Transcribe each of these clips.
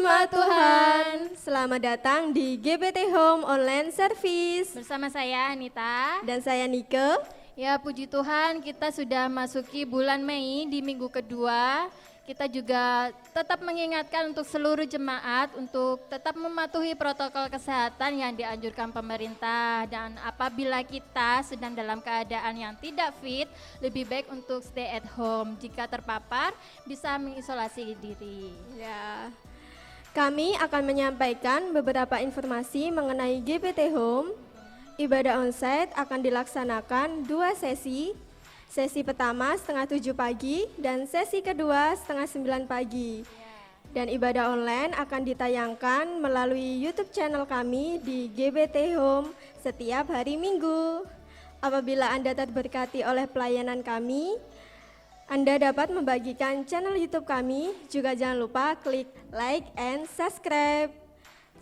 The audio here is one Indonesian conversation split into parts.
Jemaat Tuhan, selamat datang di GBT Home Online Service. Bersama saya Anita Dan saya Nike. Ya, puji Tuhan, kita sudah masuki bulan Mei di minggu kedua. Kita juga tetap mengingatkan untuk seluruh jemaat untuk tetap mematuhi protokol kesehatan yang dianjurkan pemerintah. Dan apabila kita sedang dalam keadaan yang tidak fit, lebih baik untuk stay at home. Jika terpapar, bisa mengisolasi diri. Ya, kami akan menyampaikan beberapa informasi mengenai GBT Home. Ibadah onsite akan dilaksanakan 2 sesi. Sesi pertama setengah 7 pagi dan sesi kedua setengah 9 pagi. Dan ibadah online akan ditayangkan melalui YouTube channel kami di GBT Home setiap hari Minggu. Apabila Anda terberkati oleh pelayanan kami, Anda dapat membagikan channel YouTube kami. Juga jangan lupa klik like and subscribe.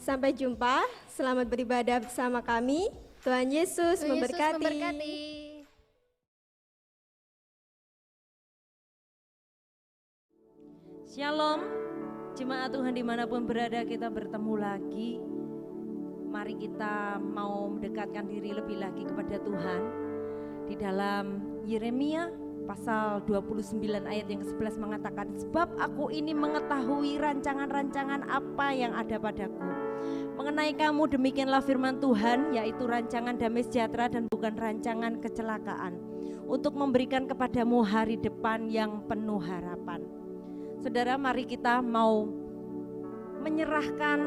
Sampai jumpa, selamat beribadah bersama kami. Tuhan Yesus memberkati. Shalom, jemaat Tuhan dimanapun berada, kita bertemu lagi. Mari kita mau mendekatkan diri lebih lagi kepada Tuhan. Di dalam Yeremia pasal 29 ayat yang ke-11 mengatakan, sebab aku ini mengetahui rancangan-rancangan apa yang ada padaku. Mengenai kamu demikianlah firman Tuhan, yaitu rancangan damai sejahtera dan bukan rancangan kecelakaan, untuk memberikan kepadamu hari depan yang penuh harapan. Saudara, mari kita mau menyerahkan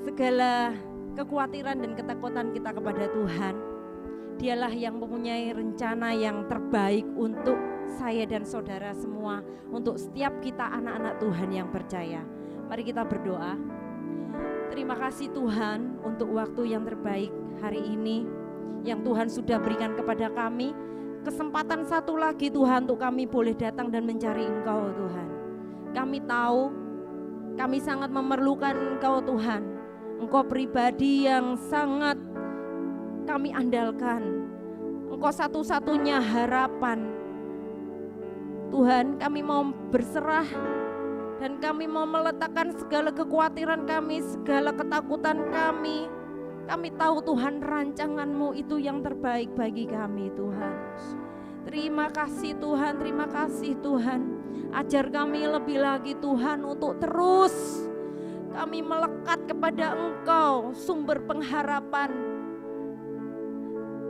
segala kekhawatiran dan ketakutan kita kepada Tuhan. Dialah yang mempunyai rencana yang terbaik untuk saya dan saudara semua, untuk setiap kita anak-anak Tuhan yang percaya. Mari kita berdoa. Terima kasih Tuhan untuk waktu yang terbaik hari ini yang Tuhan sudah berikan kepada kami. Kesempatan satu lagi Tuhan untuk kami boleh datang dan mencari Engkau Tuhan. Kami tahu kami sangat memerlukan Engkau Tuhan. Engkau pribadi yang sangat kami andalkan. Engkau satu-satunya harapan. Tuhan, kami mau berserah dan kami mau meletakkan segala kekhawatiran kami, segala ketakutan kami. Kami tahu Tuhan rancangan-Mu itu yang terbaik bagi kami Tuhan. Terima kasih Tuhan, terima kasih Tuhan. Ajar kami lebih lagi Tuhan untuk terus kami melekat kepada Engkau, sumber pengharapan.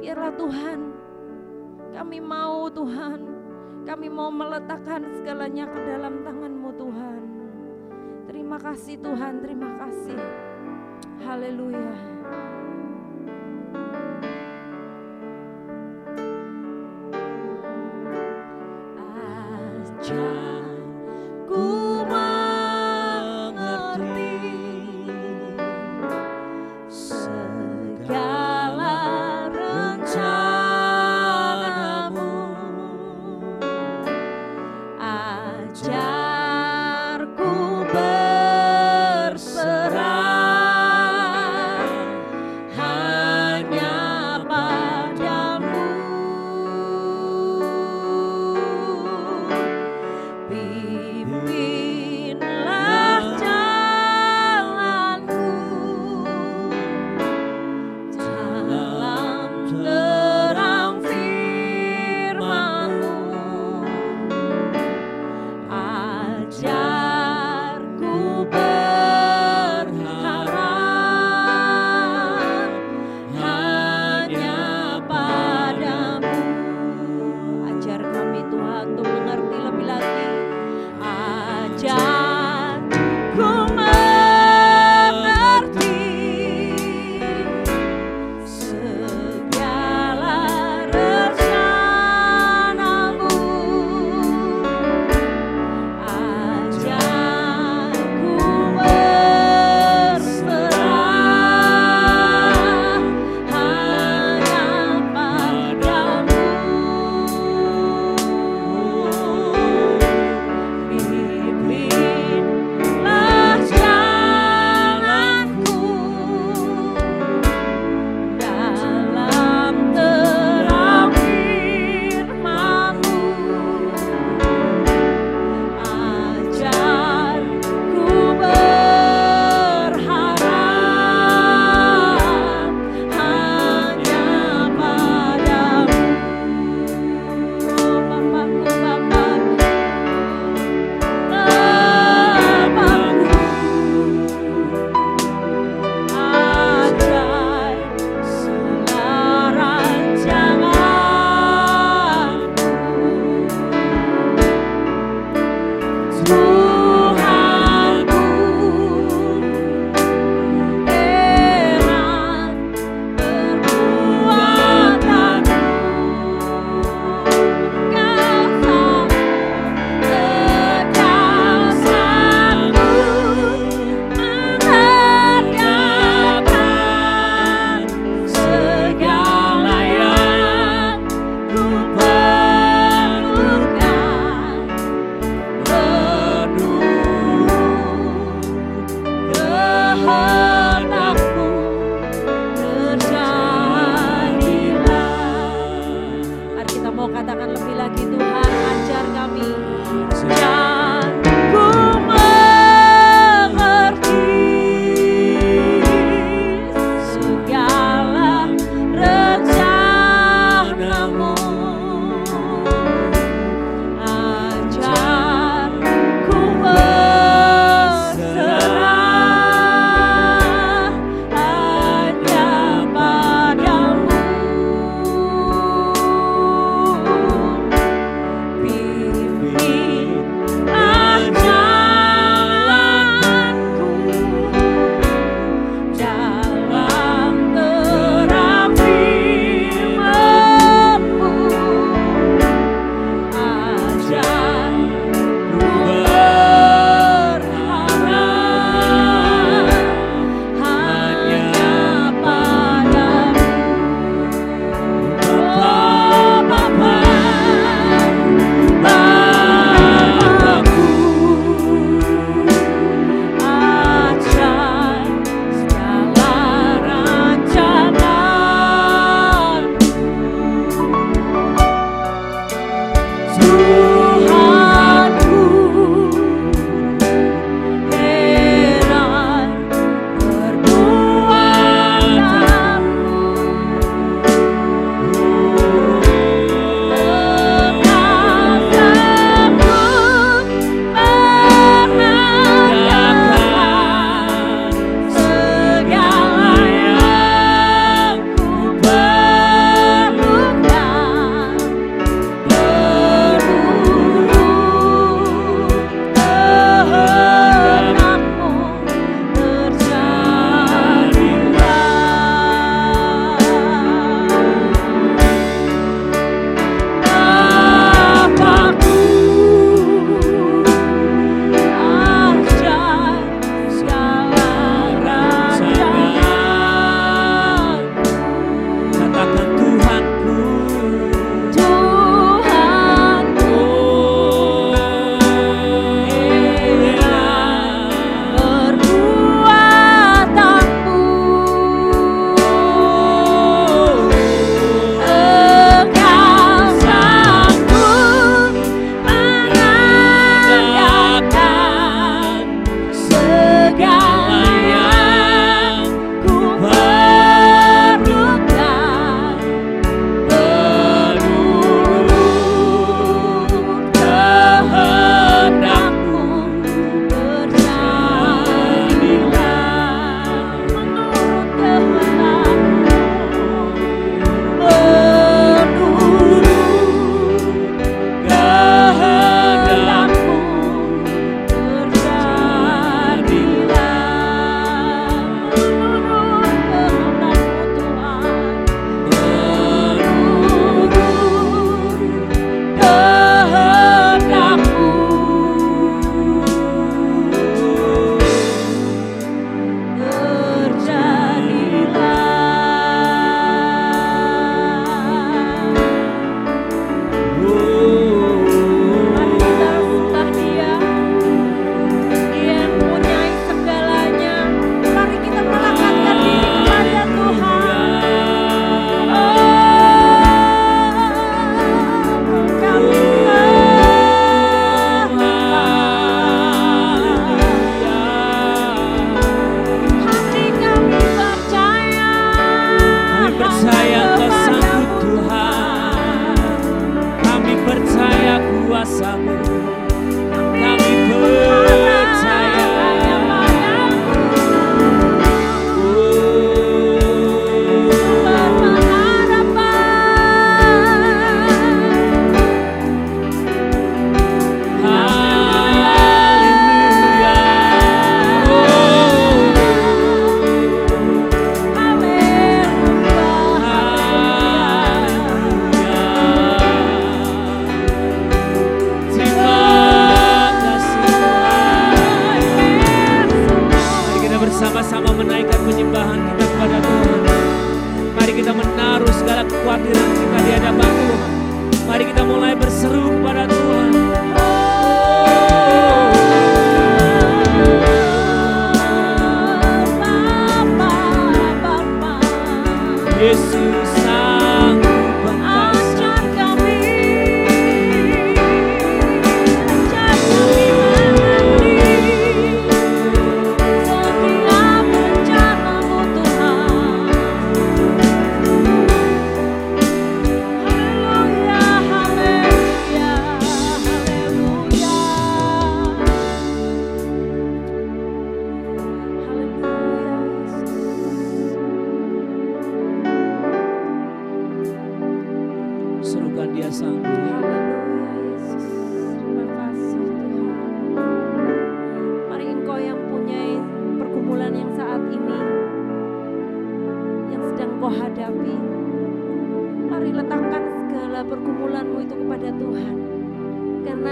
Biarlah Tuhan, kami mau Tuhan, kami mau meletakkan segalanya ke dalam tangan-Mu Tuhan. Terima kasih Tuhan, terima kasih. Haleluya. Ku mengerti segala rencana-Mu, ajarku berserah hanya padamu.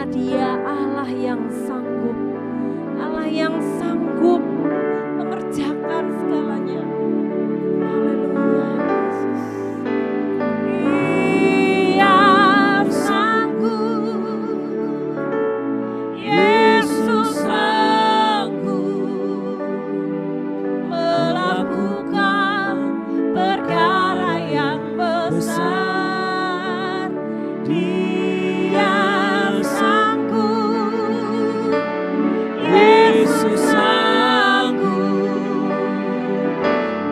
Dia Allah yang sanggup, Allah yang sanggup mengerjakan segalanya. Haleluya Yesus. Dia sanggup, Yesus sanggup melakukan perkara yang besar. Dia sanggup, Yesus sanggup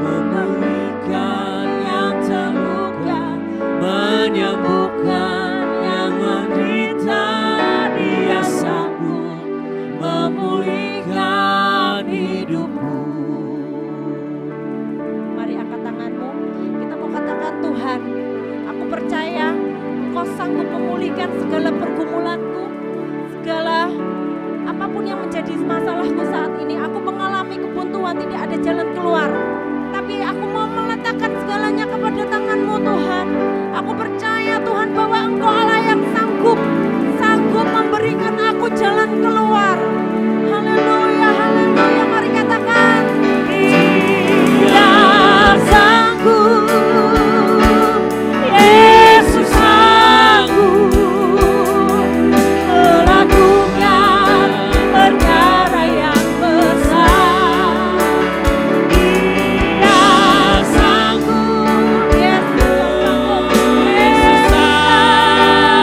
memulihkan yang terluka, menyembuhkan yang menderita. Dia sanggup memulihkan hidupmu. Mari angkat tanganmu, kita mau katakan, Tuhan, aku percaya Engkau sanggup memulihkan segala pergumulanku, segala apapun yang menjadi masalahku saat ini. Aku mengalami kebuntuan, tidak ada jalan keluar. Tapi aku mau meletakkan segalanya kepada tangan-Mu Tuhan. Aku percaya Tuhan bahwa Engkau Allah yang sanggup memberikan aku jalan keluar. Haleluya, haleluya, mari katakan. Dia sanggup, Yesus sanggup melakukan perkara yang besar. Dia sanggup, Yesus sanggup, Yesus sanggup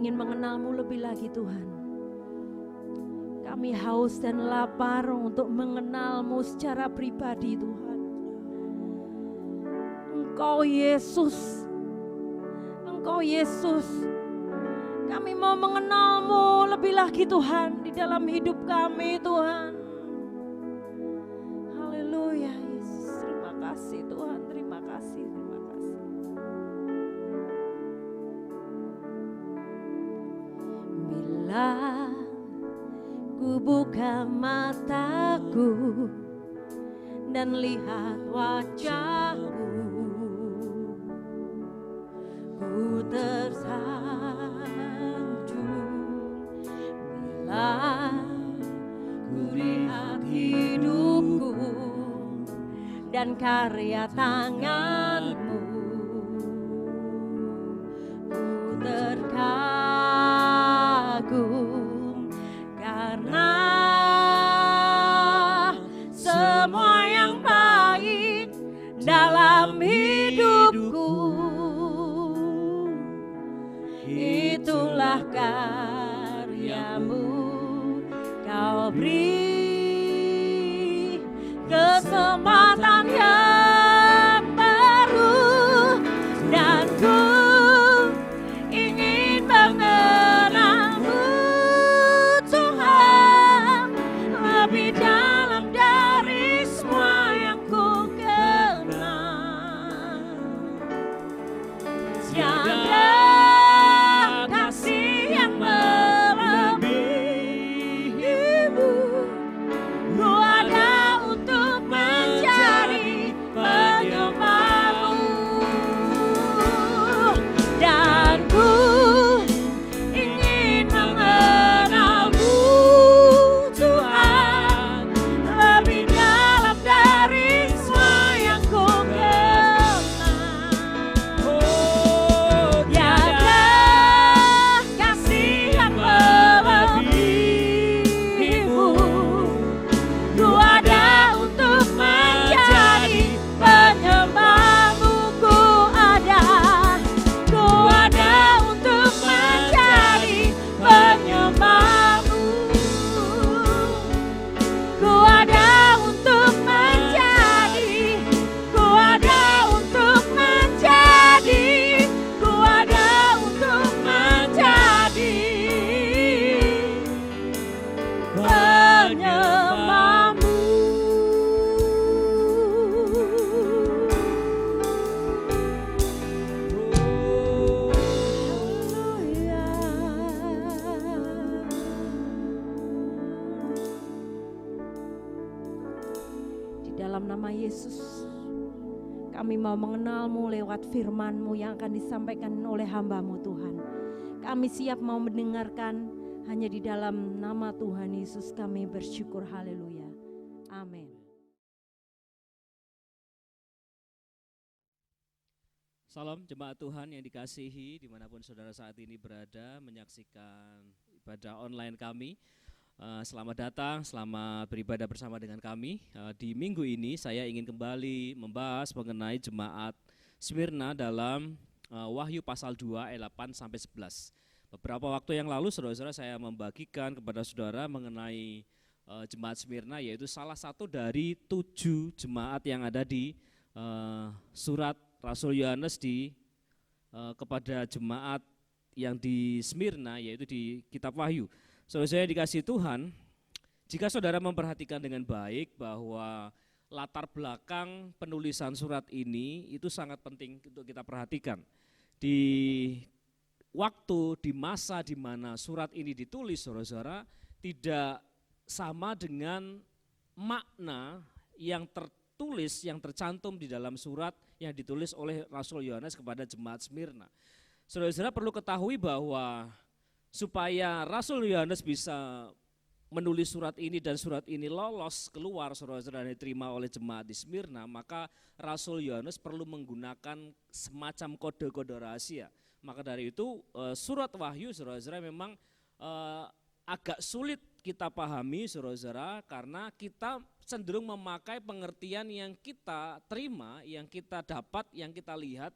ingin mengenal-Mu lebih lagi Tuhan. Kami haus dan lapar untuk mengenal-Mu secara pribadi Tuhan. Engkau Yesus, Engkau Yesus. Kami mau mengenal-Mu lebih lagi Tuhan di dalam hidup kami Tuhan. Haleluya Yesus, terima kasih Tuhan, terima kasih, terima kasih. Bila ku buka mataku dan lihat wajah-Mu, ku tersanjung. Bila ku lihat hidupku dan karya tangan-Mu, ku terkagum karena semua yang baik dalam hidupku itulah karya-Mu. Kau beri kesempatan yang baru dan ku ingin mengenal-Mu Tuhan lebih dalam dari semua yang ku kenal. Tiada kasih yang melebihi-Mu. Ku ada untuk mencari penyembah-Mu dan ku ingin mengenal-Mu Tuhan lebih dalam dari semua yang ku kenal. Tiada kasih yang melebihi-Mu. Ku ada untuk menjadi penyembah-Mu. Ku ada untuk menjadi penyembah-Mu. Ku ada untuk menjadi, ku ada untuk menjadi, ku ada untuk menjadi penyembah-Mu. Di dalam nama Yesus, kami mau mengenal-Mu lewat firman-Mu yang akan disampaikan oleh hamba-Mu Tuhan. Kami siap mau mendengarkan, hanya di dalam nama Tuhan Yesus kami bersyukur, haleluya, amin. Salam jemaat Tuhan yang dikasihi dimanapun saudara saat ini berada menyaksikan ibadah online kami. Selamat datang, selamat beribadah bersama dengan kami. Di minggu ini saya ingin kembali membahas mengenai jemaat Smyrna dalam Wahyu pasal 2 ayat 8 sampai 11. Beberapa waktu yang lalu saudara-saudara saya membagikan kepada saudara mengenai jemaat Smyrna, yaitu salah satu dari 7 jemaat yang ada di surat Rasul Yohanes kepada jemaat yang di Smyrna, yaitu di kitab Wahyu. Saudara saya dikasih Tuhan, jika saudara memperhatikan dengan baik bahwa latar belakang penulisan surat ini itu sangat penting untuk kita perhatikan. Di waktu, di masa di mana surat ini ditulis, saudara-saudara, tidak sama dengan makna yang tertulis, yang tercantum di dalam surat yang ditulis oleh Rasul Yohanes kepada jemaat Smyrna. Saudara-saudara perlu ketahui bahwa supaya Rasul Yohanes bisa menulis surat ini dan surat ini lolos keluar, saudara-saudara, diterima oleh jemaat di Smyrna, maka Rasul Yohanes perlu menggunakan semacam kode-kode rahasia. Maka dari itu surat Wahyu, saudara-saudara, memang agak sulit kita pahami, saudara-saudara, karena kita cenderung memakai pengertian yang kita terima, yang kita dapat, yang kita lihat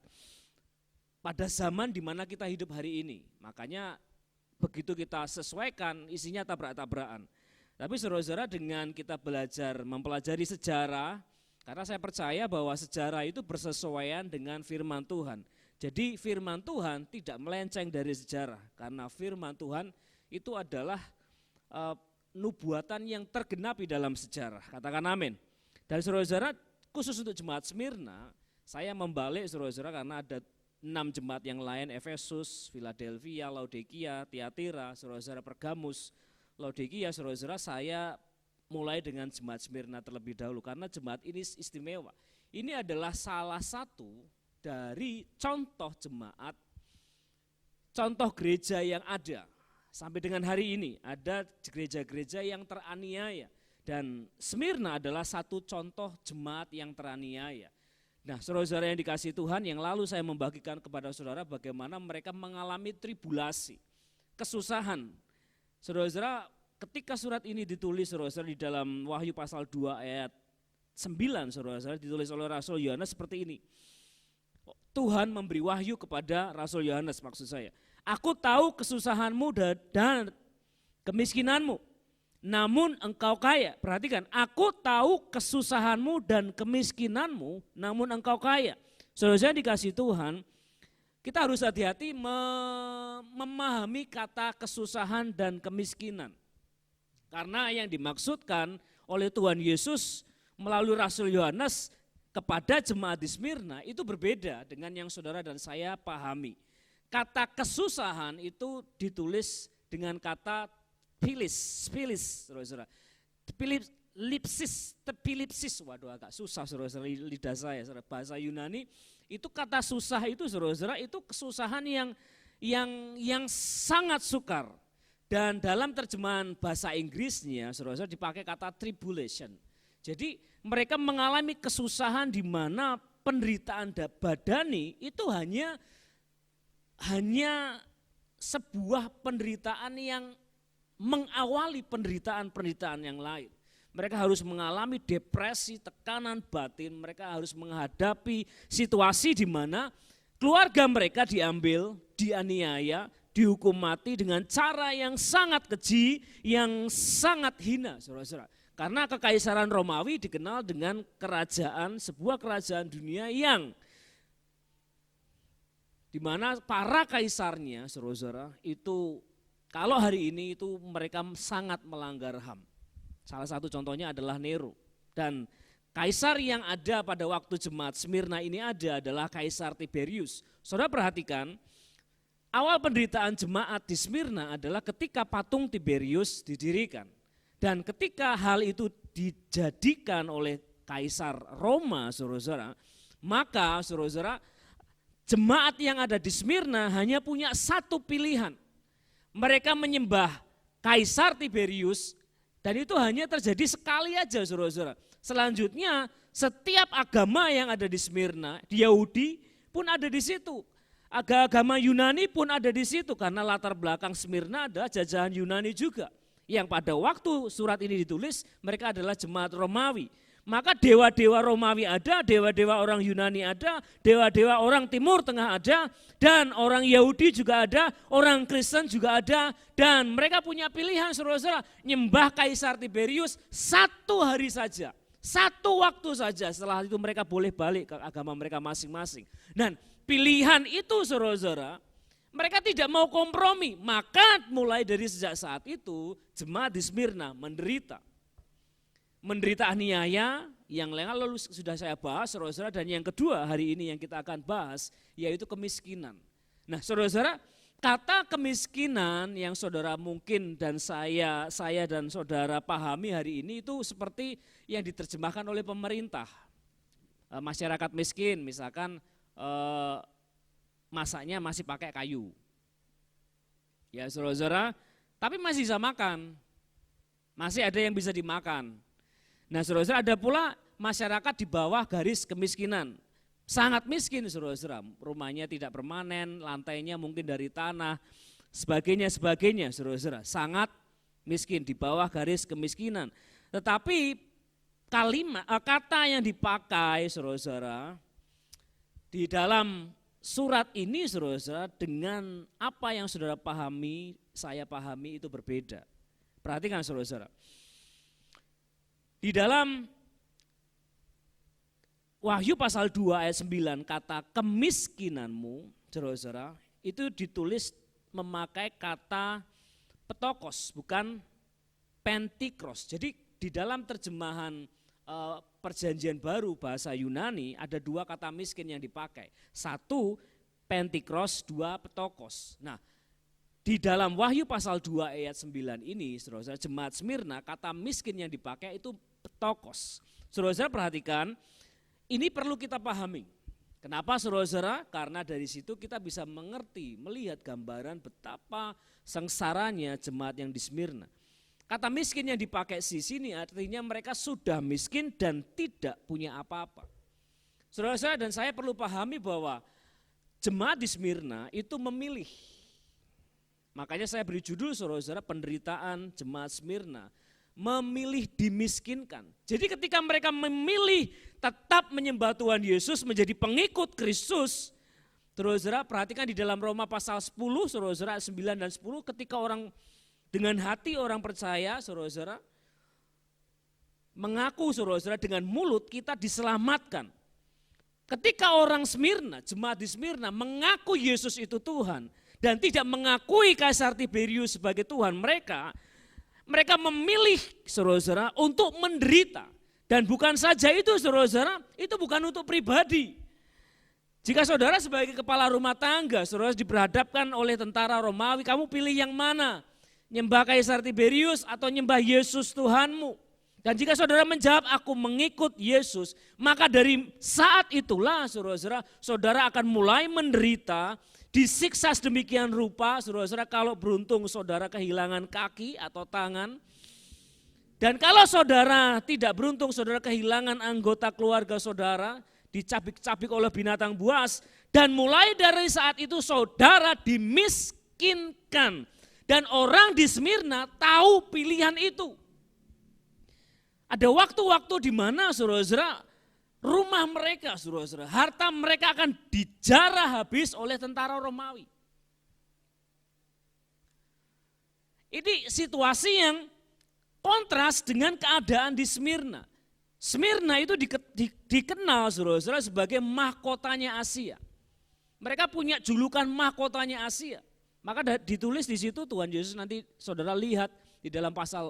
pada zaman di mana kita hidup hari ini. Makanya begitu kita sesuaikan isinya tabrak-tabrakan. Tapi saudara-saudara dengan kita mempelajari sejarah, karena saya percaya bahwa sejarah itu bersesuaian dengan firman Tuhan. Jadi firman Tuhan tidak melenceng dari sejarah, karena firman Tuhan itu adalah nubuatan yang tergenapi dalam sejarah. Katakan amin. Dan saudara-saudara, khusus untuk jemaat Smyrna, saya membalik saudara-saudara karena ada 6 jemaat yang lain, Efesus, Philadelphia, Laodikia, Tiatira, saudara-saudara Pergamus, Laodikia, saudara-saudara, saya mulai dengan jemaat Smyrna terlebih dahulu karena jemaat ini istimewa. Ini adalah salah satu dari contoh jemaat, contoh gereja yang ada. Sampai dengan hari ini ada gereja-gereja yang teraniaya dan Smyrna adalah satu contoh jemaat yang teraniaya. Nah, saudara-saudara yang dikasihi Tuhan, yang lalu saya membagikan kepada saudara bagaimana mereka mengalami tribulasi, kesusahan. Saudara-saudara, ketika surat ini ditulis saudara-saudara di dalam Wahyu pasal 2 ayat 9, saudara-saudara, ditulis oleh Rasul Yohanes seperti ini. Tuhan memberi wahyu kepada Rasul Yohanes, maksud saya. Aku tahu kesusahanmu dan kemiskinanmu, namun engkau kaya. Perhatikan, aku tahu kesusahanmu dan kemiskinanmu, namun engkau kaya. Saudara-saudara dikasihi Tuhan, kita harus hati-hati memahami kata kesusahan dan kemiskinan. Karena yang dimaksudkan oleh Tuhan Yesus melalui Rasul Yohanes kepada jemaat di Smyrna itu berbeda dengan yang saudara dan saya pahami. Kata kesusahan itu ditulis dengan kata pilis, saudara-saudara. Pilipsis, waduh agak susah saudara-saudara lidah saya, saudara. Bahasa Yunani itu kata susah itu saudara-saudara itu kesusahan yang sangat sukar. Dan dalam terjemahan bahasa Inggrisnya saudara-saudara dipakai kata tribulation. Jadi mereka mengalami kesusahan di mana penderitaan badani itu hanya sebuah penderitaan yang mengawali penderitaan-penderitaan yang lain. Mereka harus mengalami depresi, tekanan batin, mereka harus menghadapi situasi di mana keluarga mereka diambil, dianiaya, dihukum mati dengan cara yang sangat keji, yang sangat hina, saudara-saudara. Karena kekaisaran Romawi dikenal dengan kerajaan, sebuah kerajaan dunia yang di mana para kaisarnya, saudara-saudara, itu kalau hari ini itu mereka sangat melanggar HAM. Salah satu contohnya adalah Nero. Dan kaisar yang ada pada waktu jemaat Smyrna ini adalah Kaisar Tiberius. Saudara perhatikan, awal penderitaan jemaat di Smyrna adalah ketika patung Tiberius didirikan. Dan ketika hal itu dijadikan oleh Kaisar Roma, saudara-saudara, maka saudara-saudara, jemaat yang ada di Smyrna hanya punya satu pilihan. Mereka menyembah Kaisar Tiberius dan itu hanya terjadi sekali aja saudara-saudara. Selanjutnya setiap agama yang ada di Smyrna, di Yahudi pun ada di situ. Agama Yunani pun ada di situ karena latar belakang Smyrna adalah jajahan Yunani juga. Yang pada waktu surat ini ditulis mereka adalah jemaat Romawi. Maka dewa-dewa Romawi ada, dewa-dewa orang Yunani ada, dewa-dewa orang Timur Tengah ada, dan orang Yahudi juga ada, orang Kristen juga ada, dan mereka punya pilihan saudara-saudara, nyembah Kaisar Tiberius 1 hari saja, 1 waktu saja, setelah itu mereka boleh balik ke agama mereka masing-masing. Dan pilihan itu saudara-saudara, mereka tidak mau kompromi, maka mulai dari sejak saat itu jemaat di Smyrna menderita aniaya yang lalu sudah saya bahas saudara-saudara, dan yang kedua hari ini yang kita akan bahas yaitu kemiskinan. Nah saudara-saudara, kata kemiskinan yang saudara mungkin dan saya dan saudara pahami hari ini itu seperti yang diterjemahkan oleh pemerintah. Masyarakat miskin misalkan masaknya masih pakai kayu. Ya saudara-saudara, tapi masih bisa makan, masih ada yang bisa dimakan. Nah saudara-saudara, ada pula masyarakat di bawah garis kemiskinan, sangat miskin saudara-saudara, rumahnya tidak permanen, lantainya mungkin dari tanah, sebagainya saudara-saudara, sangat miskin di bawah garis kemiskinan. Tetapi kata yang dipakai saudara-saudara di dalam surat ini saudara-saudara dengan apa yang saudara pahami saya pahami itu berbeda. Perhatikan saudara-saudara. Di dalam Wahyu pasal 2 ayat 9 kata kemiskinanmu, saudara-saudara, itu ditulis memakai kata petokos, bukan pentikros. Jadi di dalam terjemahan perjanjian baru bahasa Yunani ada dua kata miskin yang dipakai. Satu pentikros, dua petokos. Nah, di dalam Wahyu pasal 2 ayat 9 ini, saudara-saudara, jemaat Smyrna, kata miskin yang dipakai itu petokos. Saudara-saudara perhatikan, ini perlu kita pahami. Kenapa saudara-saudara? Karena dari situ kita bisa mengerti, melihat gambaran betapa sengsaranya jemaat yang di Smyrna. Kata miskin yang dipakai di sini artinya mereka sudah miskin dan tidak punya apa-apa. Saudara-saudara dan saya perlu pahami bahwa jemaat di Smyrna itu memilih. Makanya saya beri judul saudara-saudara penderitaan jemaat Smyrna. Memilih dimiskinkan. Jadi ketika mereka memilih tetap menyembah Tuhan Yesus menjadi pengikut Kristus, saudara-saudara perhatikan di dalam Roma pasal 10, saudara-saudara 9 dan 10, ketika orang dengan hati orang percaya, saudara-saudara, mengaku saudara-saudara dengan mulut kita diselamatkan. Ketika orang Smyrna, jemaat di Smyrna mengaku Yesus itu Tuhan dan tidak mengakui Kaisar Tiberius sebagai Tuhan mereka memilih saudara-saudara untuk menderita. Dan bukan saja itu saudara-saudara, itu bukan untuk pribadi. Jika saudara sebagai kepala rumah tangga, saudara diberhadapkan oleh tentara Romawi, kamu pilih yang mana? Nyembah Kaisar Tiberius atau nyembah Yesus Tuhanmu? Dan jika saudara menjawab aku mengikut Yesus, maka dari saat itulah saudara-saudara, saudara akan mulai menderita, disiksa sedemikian rupa, saudara-saudara, kalau beruntung saudara kehilangan kaki atau tangan. Dan kalau saudara tidak beruntung, saudara kehilangan anggota keluarga saudara, dicabik-cabik oleh binatang buas. Dan mulai dari saat itu saudara dimiskinkan. Dan orang di Smyrna tahu pilihan itu. Ada waktu-waktu di mana saudara-saudara, rumah mereka, saudara-saudara, harta mereka akan dijarah habis oleh tentara Romawi. Ini situasi yang kontras dengan keadaan di Smyrna. Smyrna itu dikenal saudara-saudara sebagai mahkotanya Asia. Mereka punya julukan mahkotanya Asia. Maka ditulis di situ Tuhan Yesus, nanti saudara lihat di dalam pasal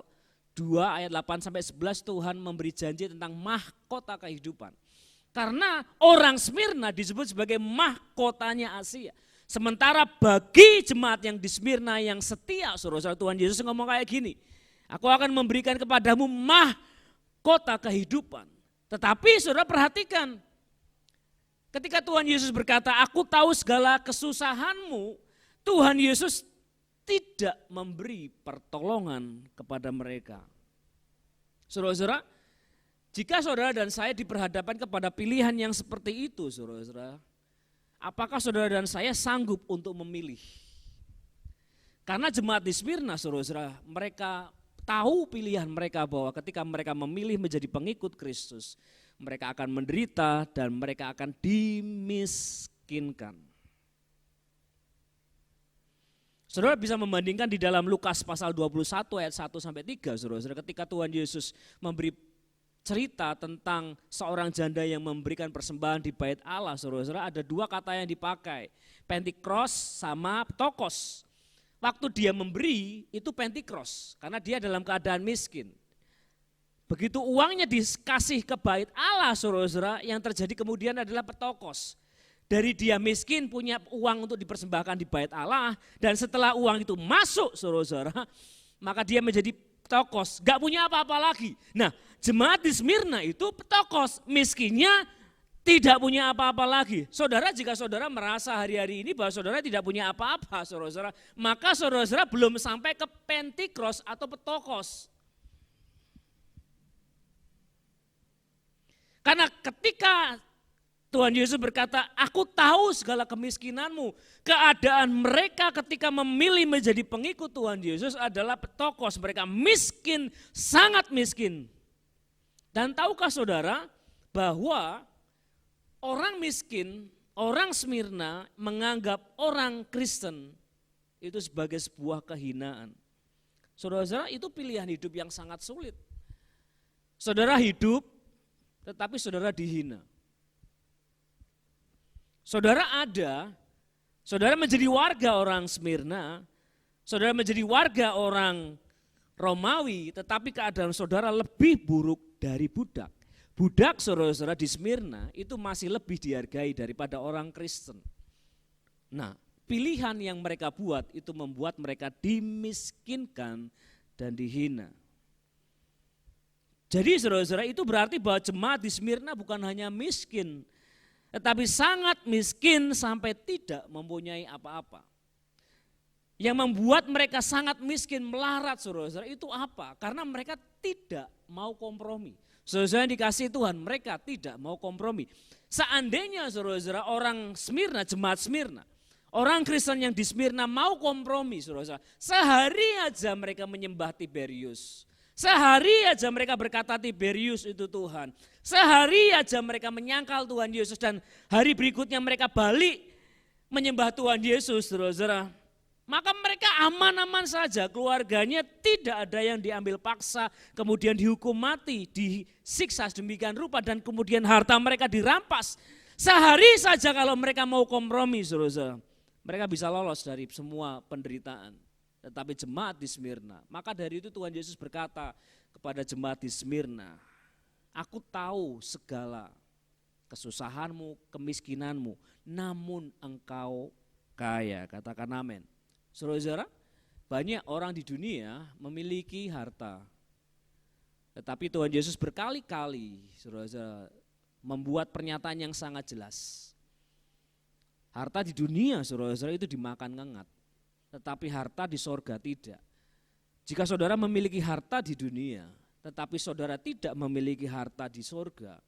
2 ayat 8 sampai 11 Tuhan memberi janji tentang mahkota kehidupan. Karena orang Smyrna disebut sebagai mahkotanya Asia. Sementara bagi jemaat yang di Smyrna yang setia, saudara-saudara, Tuhan Yesus ngomong kayak gini, aku akan memberikan kepadamu mahkota kehidupan. Tetapi saudara perhatikan, ketika Tuhan Yesus berkata, aku tahu segala kesusahanmu, Tuhan Yesus tidak memberi pertolongan kepada mereka. Saudara-saudara, jika saudara dan saya diperhadapkan kepada pilihan yang seperti itu, saudara-saudara, apakah saudara dan saya sanggup untuk memilih? Karena jemaat di Smyrna, saudara-saudara, mereka tahu pilihan mereka bahwa ketika mereka memilih menjadi pengikut Kristus, mereka akan menderita dan mereka akan dimiskinkan. Saudara bisa membandingkan di dalam Lukas pasal 21 ayat 1 sampai 3, saudara-saudara, ketika Tuhan Yesus memberi cerita tentang seorang janda yang memberikan persembahan di bait Allah, saudara-saudara, ada dua kata yang dipakai, pentikros sama tokos. Waktu dia memberi itu pentikros karena dia dalam keadaan miskin. Begitu uangnya dikasih ke bait Allah, saudara-saudara, yang terjadi kemudian adalah petokos. Dari dia miskin punya uang untuk dipersembahkan di bait Allah, dan setelah uang itu masuk, saudara-saudara, maka dia menjadi petokos, gak punya apa-apa lagi. Nah, jemaat di Smyrna itu petokos, miskinnya tidak punya apa-apa lagi. Saudara, jika saudara merasa hari-hari ini bahwa saudara tidak punya apa-apa, saudara-saudara, maka saudara-saudara belum sampai ke pentikros atau petokos. Karena ketika Tuhan Yesus berkata, aku tahu segala kemiskinanmu. Keadaan mereka ketika memilih menjadi pengikut Tuhan Yesus adalah petokos. Mereka miskin, sangat miskin. Dan tahukah saudara bahwa orang miskin, orang Smyrna menganggap orang Kristen itu sebagai sebuah kehinaan. Saudara-saudara, itu pilihan hidup yang sangat sulit. Saudara hidup, tetapi saudara dihina. Saudara ada, saudara menjadi warga orang Smyrna, saudara menjadi warga orang Romawi, tetapi keadaan saudara lebih buruk dari budak. Budak saudara-saudara di Smyrna itu masih lebih dihargai daripada orang Kristen. Nah, pilihan yang mereka buat itu membuat mereka dimiskinkan dan dihina. Jadi saudara-saudara, itu berarti bahwa jemaat di Smyrna bukan hanya miskin, tetapi sangat miskin sampai tidak mempunyai apa-apa. Yang membuat mereka sangat miskin, melarat saudara-saudara, itu apa? Karena mereka tidak mau kompromi. Saudara-saudara yang dikasihi Tuhan, mereka tidak mau kompromi. Seandainya saudara-saudara orang Smyrna, jemaat Smyrna, orang Kristen yang di Smyrna mau kompromi saudara-saudara, sehari aja mereka menyembah Tiberius. Sehari aja mereka berkata Tiberius itu Tuhan. Sehari aja mereka menyangkal Tuhan Yesus dan hari berikutnya mereka balik menyembah Tuhan Yesus, saudara-saudara. Maka mereka aman-aman saja, keluarganya tidak ada yang diambil paksa, kemudian dihukum mati, disiksa sedemikian rupa dan kemudian harta mereka dirampas. Sehari saja kalau mereka mau kompromi, saudara-saudara, mereka bisa lolos dari semua penderitaan. Tetapi jemaat di Smyrna, maka dari itu Tuhan Yesus berkata kepada jemaat di Smyrna, aku tahu segala kesusahanmu, kemiskinanmu, namun engkau kaya. Katakan amin. Saudara-saudara, banyak orang di dunia memiliki harta. Tetapi Tuhan Yesus berkali-kali, saudara-saudara, membuat pernyataan yang sangat jelas. Harta di dunia, saudara-saudara, itu dimakan ngengat. Tetapi harta di sorga tidak. Jika saudara memiliki harta di dunia, tetapi saudara tidak memiliki harta di sorga,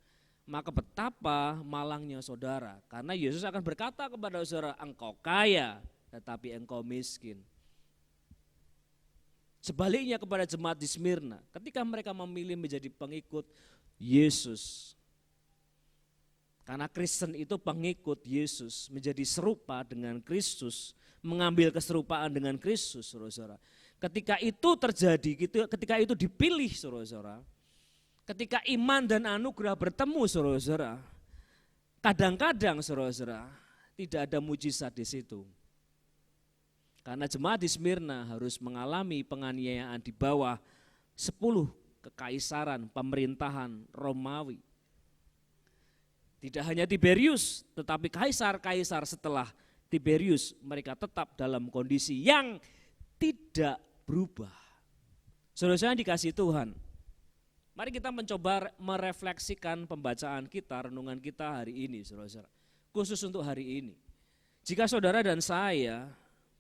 maka betapa malangnya saudara. Karena Yesus akan berkata kepada saudara, engkau kaya, tetapi engkau miskin. Sebaliknya kepada jemaat di Smyrna, ketika mereka memilih menjadi pengikut Yesus, karena Kristen itu pengikut Yesus, menjadi serupa dengan Kristus, mengambil keserupaan dengan Kristus, saudara-saudara. Ketika itu terjadi, ketika itu dipilih, saudara-saudara, ketika iman dan anugerah bertemu, saudara-saudara, kadang-kadang, saudara-saudara, tidak ada mujizat di situ. Karena jemaat di Smyrna harus mengalami penganiayaan di bawah 10 kekaisaran pemerintahan Romawi. Tidak hanya Tiberius, tetapi kaisar-kaisar setelah Tiberius, mereka tetap dalam kondisi yang tidak berubah. Saudara-saudara yang dikasihi Tuhan, mari kita mencoba merefleksikan pembacaan kita, renungan kita hari ini, saudara-saudara. Khusus untuk hari ini. Jika saudara dan saya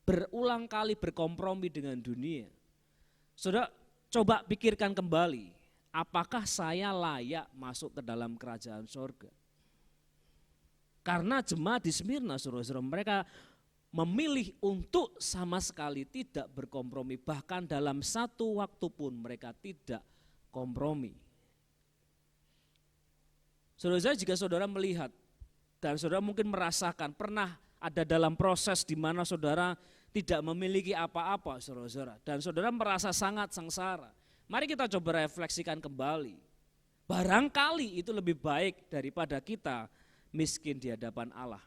berulang kali berkompromi dengan dunia, saudara coba pikirkan kembali, apakah saya layak masuk ke dalam kerajaan sorga? Karena jemaat di Smyrna, saudara-saudara, mereka memilih untuk sama sekali tidak berkompromi. Bahkan dalam satu waktu pun mereka tidak kompromi. Saudara-saudara, jika saudara melihat dan saudara mungkin merasakan, pernah ada dalam proses di mana saudara tidak memiliki apa-apa, saudara-saudara, dan saudara merasa sangat sengsara. Mari kita coba refleksikan kembali. Barangkali itu lebih baik daripada kita miskin di hadapan Allah.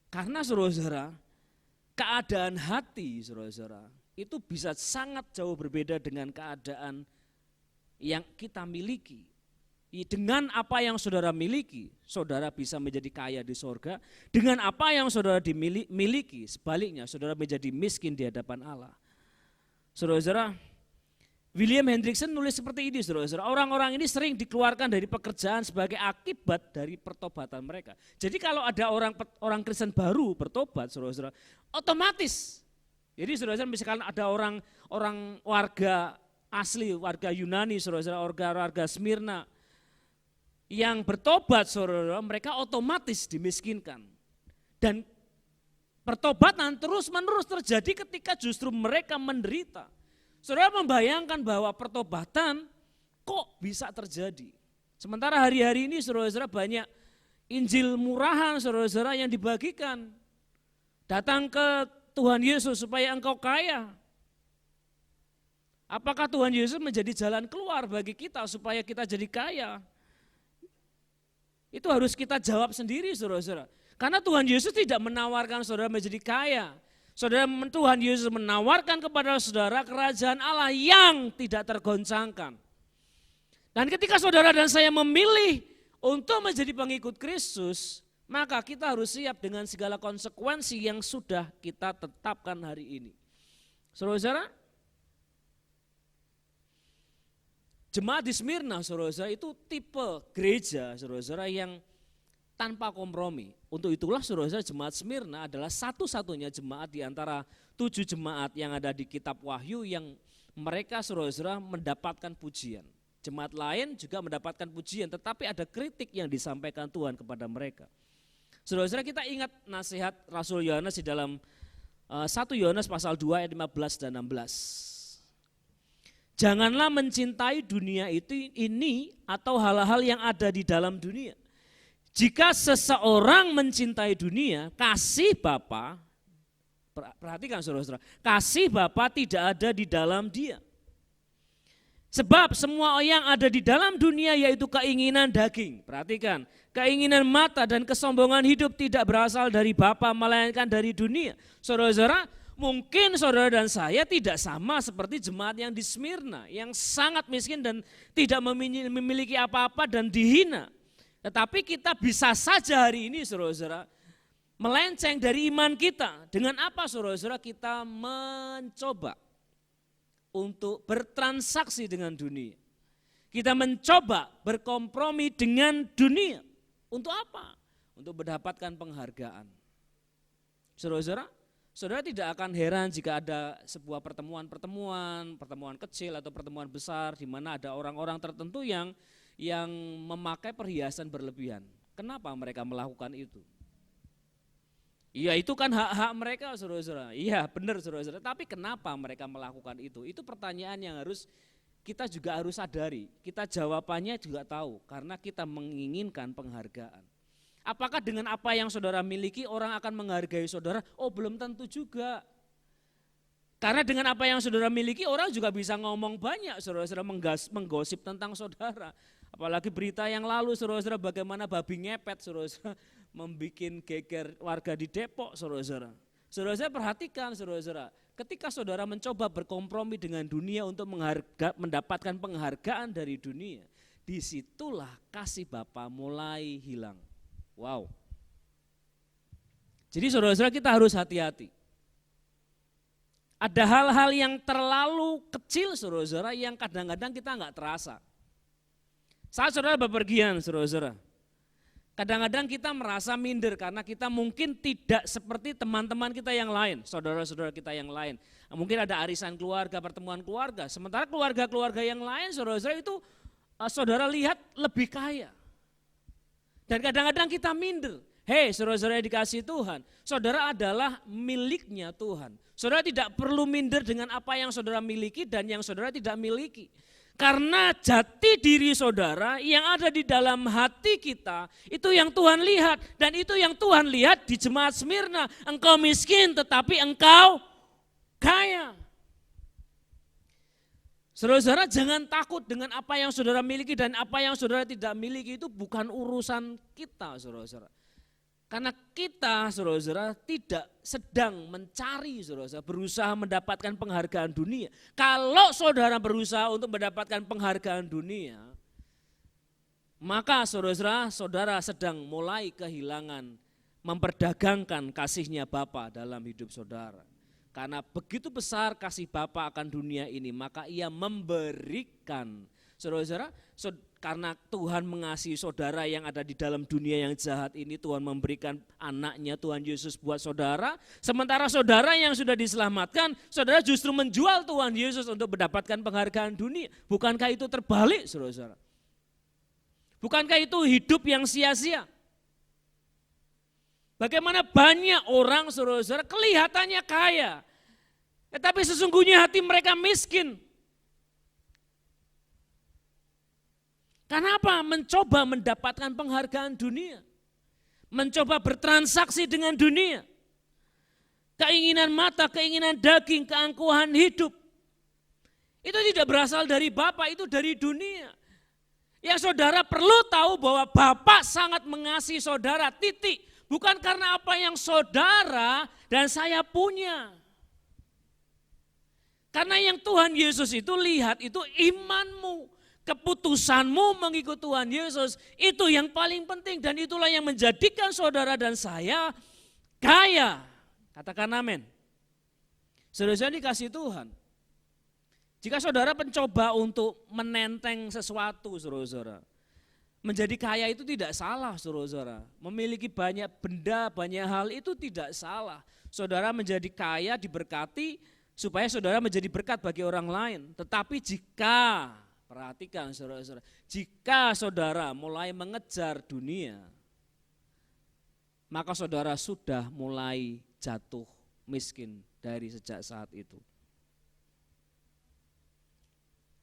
Karena saudara-saudara, keadaan hati saudara-saudara itu bisa sangat jauh berbeda dengan keadaan yang kita miliki. Dengan apa yang saudara miliki, saudara bisa menjadi kaya di sorga. Dengan apa yang saudara miliki, sebaliknya saudara menjadi miskin di hadapan Allah. Saudara-saudara, William Hendriksen nulis seperti ini, saudara-saudara. Orang-orang ini sering dikeluarkan dari pekerjaan sebagai akibat dari pertobatan mereka. Jadi kalau ada orang Kristen baru bertobat, saudara-saudara, otomatis. Jadi saudara-saudara, misalkan ada orang warga asli, warga Yunani, saudara-saudara, warga Smyrna yang bertobat, saudara-saudara, mereka otomatis dimiskinkan. Dan pertobatan terus-menerus terjadi ketika justru mereka menderita. Saudara membayangkan bahwa pertobatan kok bisa terjadi. Sementara hari-hari ini saudara-saudara banyak Injil murahan saudara-saudara yang dibagikan. Datang ke Tuhan Yesus supaya engkau kaya? Apakah Tuhan Yesus menjadi jalan keluar bagi kita supaya kita jadi kaya? Itu harus kita jawab sendiri, saudara-saudara. Karena Tuhan Yesus tidak menawarkan saudara menjadi kaya. Tuhan Yesus menawarkan kepada saudara kerajaan Allah yang tidak tergoncangkan. Dan ketika saudara dan saya memilih untuk menjadi pengikut Kristus, maka kita harus siap dengan segala konsekuensi yang sudah kita tetapkan hari ini. Saudara-saudara, jemaat di Smyrna, saudara-saudara, itu tipe gereja, saudara-saudara, yang tanpa kompromi. Untuk itulah, saudara-saudara, jemaat Smyrna adalah satu-satunya jemaat di antara 7 jemaat yang ada di kitab Wahyu yang mereka, saudara-saudara, mendapatkan pujian. Jemaat lain juga mendapatkan pujian, tetapi ada kritik yang disampaikan Tuhan kepada mereka. Saudara-saudara, kita ingat nasihat Rasul Yohanes di dalam 1 Yohanes pasal 2 ayat 15 dan 16. Janganlah mencintai dunia ini atau hal-hal yang ada di dalam dunia. Jika seseorang mencintai dunia, kasih Bapa, perhatikan saudara-saudara, kasih Bapa tidak ada di dalam dia. Sebab semua yang ada di dalam dunia yaitu keinginan daging. Perhatikan, keinginan mata dan kesombongan hidup tidak berasal dari Bapa melainkan dari dunia. Saudara-saudara, mungkin saudara dan saya tidak sama seperti jemaat yang di Smyrna, yang sangat miskin dan tidak memiliki apa-apa dan dihina. Tetapi kita bisa saja hari ini saudara-saudara melenceng dari iman kita. Dengan apa saudara-saudara? Kita mencoba untuk bertransaksi dengan dunia. Kita mencoba berkompromi dengan dunia. Untuk apa? Untuk mendapatkan penghargaan. Saudara-saudara, saudara tidak akan heran jika ada sebuah pertemuan kecil atau pertemuan besar di mana ada orang-orang tertentu yang memakai perhiasan berlebihan. Kenapa mereka melakukan itu? Iya, itu kan hak-hak mereka, saudara-saudara. Iya, benar, saudara-saudara. Tapi kenapa mereka melakukan itu? Itu pertanyaan yang kita juga harus sadari. Kita jawabannya juga tahu, karena kita menginginkan penghargaan. Apakah dengan apa yang saudara miliki orang akan menghargai saudara? Oh, belum tentu juga. Karena dengan apa yang saudara miliki orang juga bisa ngomong banyak, saudara-saudara, menggosip tentang saudara. Apalagi berita yang lalu, saudara-saudara, bagaimana babi ngepet, saudara-saudara, membuat geger warga di Depok, saudara-saudara. Saudara-saudara, perhatikan, saudara-saudara, ketika saudara mencoba berkompromi dengan dunia untuk mendapatkan penghargaan dari dunia, disitulah kasih Bapa mulai hilang. Wow. Jadi saudara-saudara, kita harus hati-hati. Ada hal-hal yang terlalu kecil, saudara-saudara, yang kadang-kadang kita enggak terasa. Saat saudara bepergian, saudara-saudara, kadang-kadang kita merasa minder karena kita mungkin tidak seperti teman-teman kita yang lain, saudara-saudara kita yang lain. Mungkin ada arisan keluarga, pertemuan keluarga, sementara keluarga-keluarga yang lain, saudara-saudara, itu saudara lihat lebih kaya. Dan kadang-kadang kita minder. Hei, saudara-saudara yang dikasihi Tuhan, saudara adalah miliknya Tuhan. Saudara tidak perlu minder dengan apa yang saudara miliki dan yang saudara tidak miliki. Karena jati diri saudara yang ada di dalam hati kita, itu yang Tuhan lihat. Dan itu yang Tuhan lihat di jemaat Smyrna. Engkau miskin tetapi engkau kaya. Saudara-saudara, jangan takut dengan apa yang saudara miliki dan apa yang saudara tidak miliki, itu bukan urusan kita, saudara-saudara. Karena kita, saudara-saudara, tidak sedang mencari, saudara-saudara, berusaha mendapatkan penghargaan dunia. Kalau saudara berusaha untuk mendapatkan penghargaan dunia, maka saudara-saudara, saudara sedang mulai kehilangan memperdagangkan kasihnya Bapa dalam hidup saudara. Karena begitu besar kasih Bapa akan dunia ini, maka ia memberikan, saudara-saudara, karena Tuhan mengasihi saudara yang ada di dalam dunia yang jahat ini, Tuhan memberikan anaknya Tuhan Yesus buat saudara. Sementara saudara yang sudah diselamatkan, saudara justru menjual Tuhan Yesus untuk mendapatkan penghargaan dunia. Bukankah itu terbalik, saudara-saudara? Bukankah itu hidup yang sia-sia? Bagaimana banyak orang, saudara-saudara, kelihatannya kaya, tetapi sesungguhnya hati mereka miskin. Kenapa? Mencoba mendapatkan penghargaan dunia. Mencoba bertransaksi dengan dunia. keinginan mata, keinginan daging, keangkuhan hidup. Itu tidak berasal dari Bapa, itu dari dunia. Yang saudara perlu tahu bahwa Bapa sangat mengasihi saudara, titik. Bukan karena apa yang saudara dan saya punya. Karena yang Tuhan Yesus itu lihat itu imanmu, keputusanmu mengikut Tuhan Yesus. Itu yang paling penting dan itulah yang menjadikan saudara dan saya kaya. Katakan amin. Saudara dikasih Tuhan. Jika saudara mencoba untuk menenteng sesuatu, saudara, menjadi kaya itu tidak salah, saudara. Memiliki banyak benda, banyak hal itu tidak salah. Saudara menjadi kaya, diberkati, supaya saudara menjadi berkat bagi orang lain. Tetapi jika, perhatikan saudara-saudara, jika saudara mulai mengejar dunia, maka saudara sudah mulai jatuh miskin dari sejak saat itu.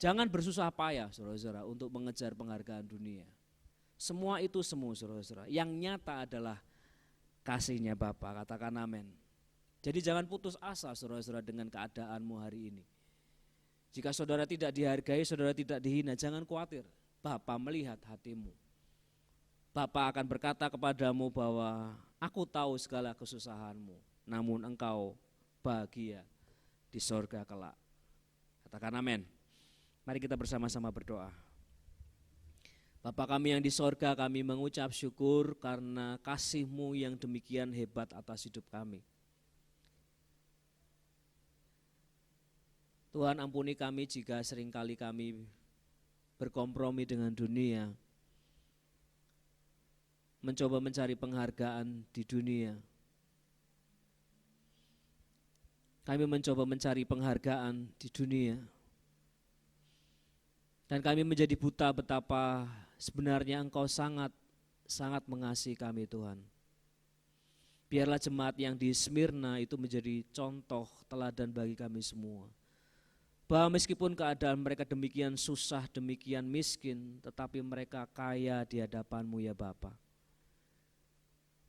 Jangan bersusah payah saudara-saudara untuk mengejar penghargaan dunia. Semua itu semu saudara-saudara. Yang nyata adalah kasihnya Bapa, katakan amin. Jadi jangan putus asa saudara-saudara dengan keadaanmu hari ini. Jika saudara tidak dihargai, saudara tidak dihina, jangan khawatir. Bapa melihat hatimu. Bapa akan berkata kepadamu bahwa aku tahu segala kesusahanmu, namun engkau bahagia di sorga kelak. Katakan amin. Mari kita bersama-sama berdoa. Bapa kami yang di sorga, kami mengucap syukur karena kasih-Mu yang demikian hebat atas hidup kami. Tuhan ampuni kami jika seringkali kami berkompromi dengan dunia, mencoba mencari penghargaan di dunia. Kami mencoba mencari penghargaan di dunia. Dan kami menjadi buta betapa sebenarnya Engkau sangat mengasihi kami Tuhan. Biarlah jemaat yang di Smyrna itu menjadi contoh teladan bagi kami semua. Bahwa meskipun keadaan mereka demikian susah, demikian miskin, tetapi mereka kaya di hadapan-Mu ya Bapa.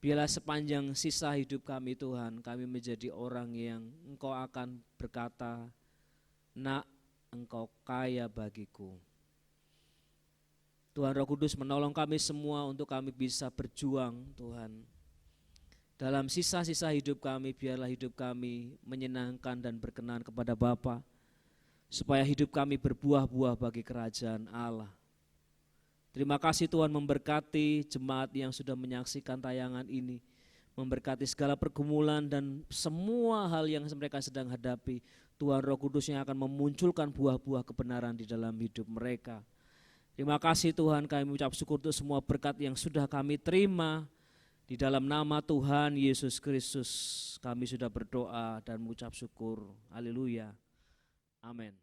Biarlah sepanjang sisa hidup kami Tuhan, kami menjadi orang yang Engkau akan berkata, "Nak, Engkau kaya bagiku." Tuhan Roh Kudus menolong kami semua untuk kami bisa berjuang Tuhan. Dalam sisa-sisa hidup kami, biarlah hidup kami menyenangkan dan berkenan kepada Bapa, supaya hidup kami berbuah-buah bagi kerajaan Allah. Terima kasih Tuhan memberkati jemaat yang sudah menyaksikan tayangan ini, memberkati segala pergumulan dan semua hal yang mereka sedang hadapi. Tuhan Roh Kudus yang akan memunculkan buah-buah kebenaran di dalam hidup mereka. Terima kasih Tuhan, kami mengucap syukur untuk semua berkat yang sudah kami terima. Di dalam nama Tuhan Yesus Kristus kami sudah berdoa dan mengucap syukur. Haleluya. Amin.